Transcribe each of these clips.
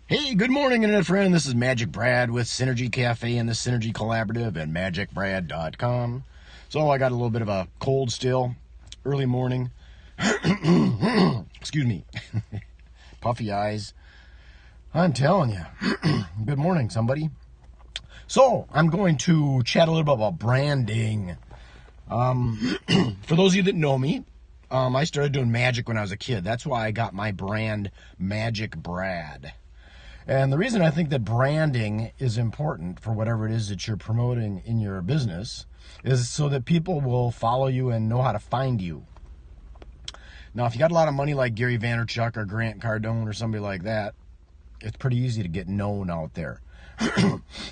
Hey, good morning, Internet friend. This is Magic Brad with Synergy Cafe and the Synergy Collaborative at magicbrad.com. So I got a little bit of a cold still, early morning. Excuse me. Puffy eyes. I'm telling you. Good morning, somebody. So I'm going to chat a little bit about branding. For those of you that know me, I started doing magic when I was a kid. That's why I got my brand Magic Brad. And the reason I think that branding is important for whatever it is that you're promoting in your business is so that people will follow you and know how to find you. Now, if you got a lot of money like Gary Vaynerchuk or Grant Cardone or somebody like that, it's pretty easy to get known out there.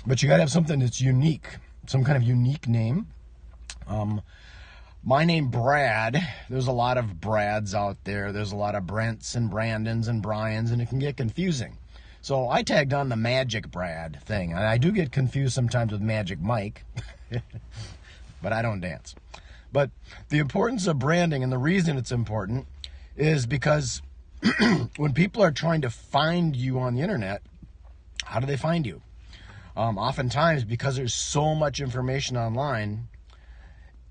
But you got to have something that's unique, some kind of unique name. My name, Brad, there's a lot of Brads out there. There's a lot of Brents and Brandons and Bryans, and it can get confusing. So I tagged on the Magic Brad thing. And I do get confused sometimes with Magic Mike, but I don't dance. But the importance of branding, and the reason it's important, is because when people are trying to find you on the internet, how do they find you? Oftentimes, because there's so much information online,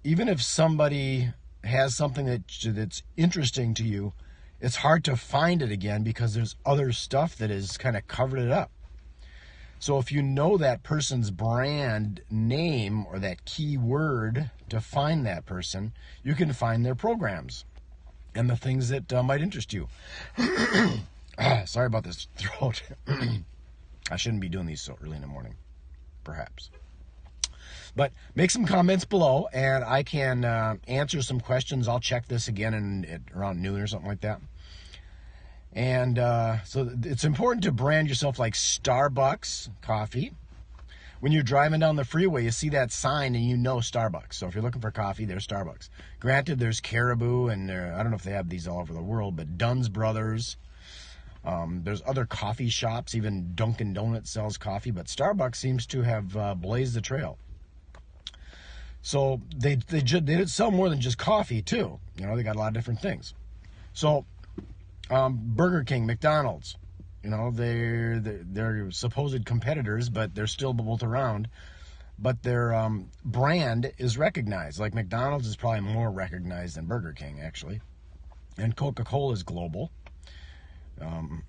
even if somebody has something that's interesting to you, it's hard to find it again because there's other stuff that has kind of covered it up. So if you know that person's brand name or that keyword to find that person, you can find their programs and the things that might interest you. Sorry about this throat. I shouldn't be doing these so early in the morning, perhaps. But make some comments below, and I can answer some questions. I'll check this again around noon or something like that. And so it's important to brand yourself like Starbucks coffee. When you're driving down the freeway, you see that sign and you know Starbucks. So if you're looking for coffee, there's Starbucks. Granted, there's Caribou, and I don't know if they have these all over the world, but Dunn's Brothers. There's other coffee shops. Even Dunkin' Donuts sells coffee, but Starbucks seems to have blazed the trail. So they sell more than just coffee too. You know, they got a lot of different things. So Burger King, McDonald's, you know, they're supposed competitors, but they're still both around. But their brand is recognized. Like McDonald's is probably more recognized than Burger King, actually. And Coca-Cola is global. You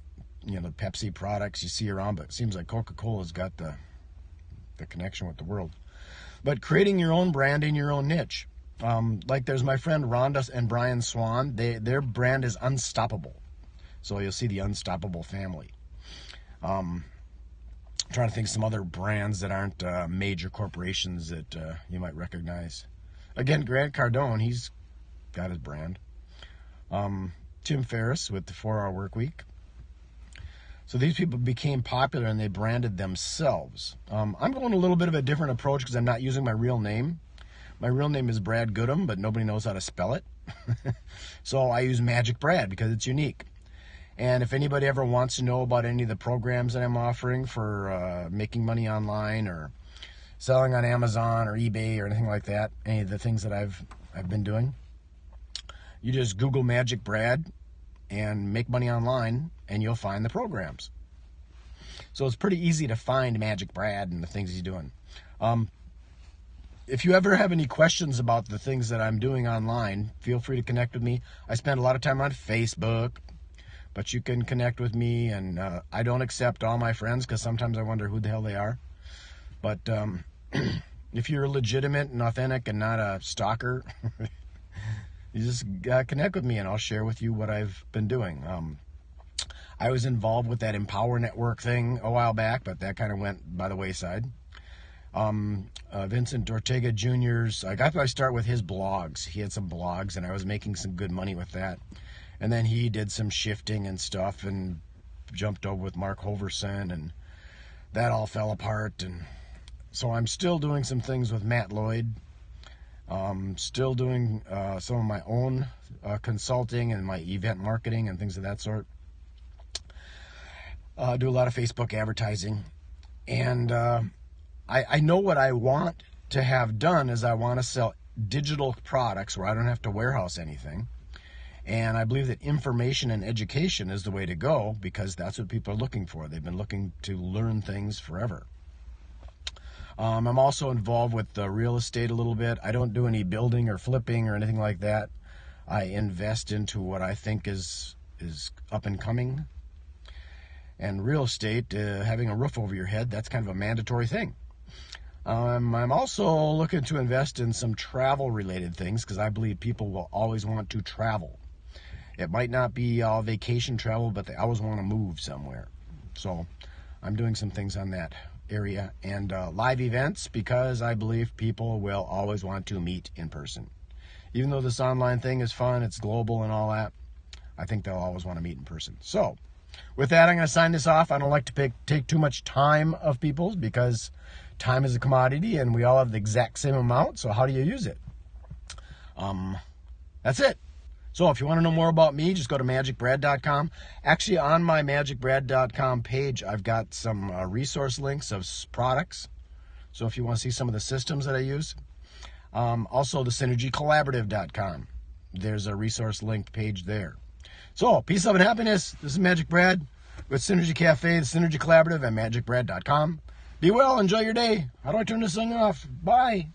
know, the Pepsi products you see around, but it seems like Coca-Cola's got the connection with the world. But creating your own brand in your own niche. Like there's my friend Rhonda and Brian Swan. Their brand is Unstoppable. So you'll see the Unstoppable family. Trying to think of some other brands that aren't major corporations that you might recognize. Again, Grant Cardone, he's got his brand. Tim Ferriss with the 4-Hour Workweek. So these people became popular and they branded themselves. I'm going a little bit of a different approach because I'm not using my real name. My real name is Brad Goodham, but nobody knows how to spell it. So I use Magic Brad because it's unique. And if anybody ever wants to know about any of the programs that I'm offering for making money online or selling on Amazon or eBay or anything like that, any of the things that I've been doing, you just Google Magic Brad and make money online, and you'll find the programs. So it's pretty easy to find Magic Brad and the things he's doing. If you ever have any questions about the things that I'm doing online, feel free to connect with me. I spend a lot of time on Facebook, but you can connect with me, and I don't accept all my friends because sometimes I wonder who the hell they are. But if you're legitimate and authentic and not a stalker, you just connect with me and I'll share with you what I've been doing. I was involved with that Empower Network thing a while back, but that kind of went by the wayside. Vincent Ortega Jr.'s, I got my start with his blogs. He had some blogs and I was making some good money with that. And then he did some shifting and stuff and jumped over with Mark Hoverson, and that all fell apart. And so I'm still doing some things with Matt Lloyd. Still doing some of my own consulting and my event marketing and things of that sort. Do a lot of Facebook advertising. And I know what I want to have done is I want to sell digital products where I don't have to warehouse anything. And I believe that information and education is the way to go, because that's what people are looking for. They've been looking to learn things forever. I'm also involved with real estate a little bit. I don't do any building or flipping or anything like that. I invest into what I think is up and coming. And real estate, having a roof over your head, that's kind of a mandatory thing. I'm also looking to invest in some travel-related things, because I believe people will always want to travel. It might not be vacation travel, but they always want to move somewhere. So I'm doing some things on that area. And live events, because I believe people will always want to meet in person. Even though this online thing is fun, it's global and all that, I think they'll always want to meet in person. So with that, I'm going to sign this off. I don't like to take too much time of people's, because time is a commodity and we all have the exact same amount. So how do you use it? That's it. So if you want to know more about me, just go to magicbrad.com. Actually, on my magicbrad.com page, I've got some resource links of products. So if you want to see some of the systems that I use. Also, the synergycollaborative.com. There's a resource link page there. So, peace, love, and happiness. This is Magic Brad with Synergy Cafe, the Synergy Collaborative, and magicbrad.com. Be well. Enjoy your day. How do I turn this thing off? Bye.